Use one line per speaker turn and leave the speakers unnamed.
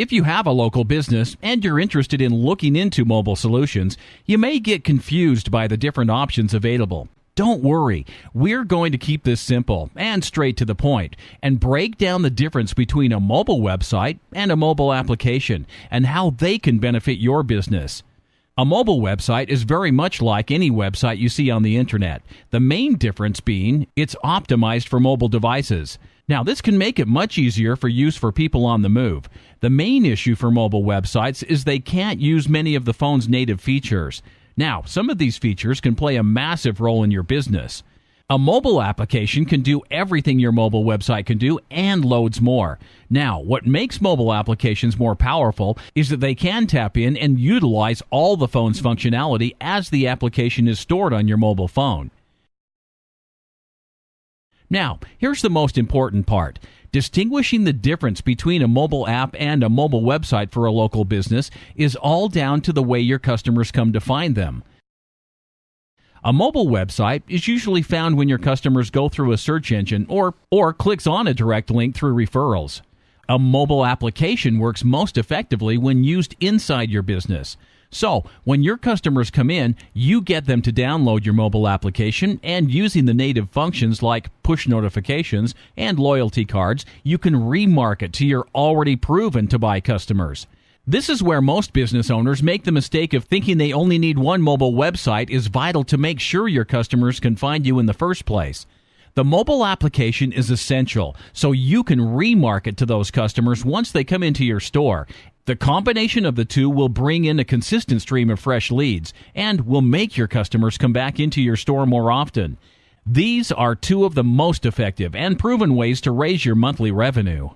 If you have a local business and you're interested in looking into mobile solutions, you may get confused by the different options available. Don't worry, we're going to keep this simple and straight to the point and break down the difference between a mobile website and a mobile application and how they can benefit your business. A mobile website is very much like any website you see on the internet, the main difference being it's optimized for mobile devices. Now, this can make it much easier for use for people on the move. The main issue for mobile websites is they can't use many of the phone's native features. Now, some of these features can play a massive role in your business. A mobile application can do everything your mobile website can do and loads more. Now, what makes mobile applications more powerful is that they can tap in and utilize all the phone's functionality as the application is stored on your mobile phone. Now, here's the most important part. Distinguishing the difference between a mobile app and a mobile website for a local business is all down to the way your customers come to find them. A mobile website is usually found when your customers go through a search engine or clicks on a direct link through referrals. A mobile application works most effectively when used inside your business. So, when your customers come in, you get them to download your mobile application, and using the native functions like push notifications and loyalty cards, you can remarket to your already proven to buy customers. This is where most business owners make the mistake of thinking they only need one mobile website is vital to make sure your customers can find you in the first place. The mobile application is essential so you can remarket to those customers once they come into your store. The combination of the two will bring in a consistent stream of fresh leads and will make your customers come back into your store more often. These are two of the most effective and proven ways to raise your monthly revenue.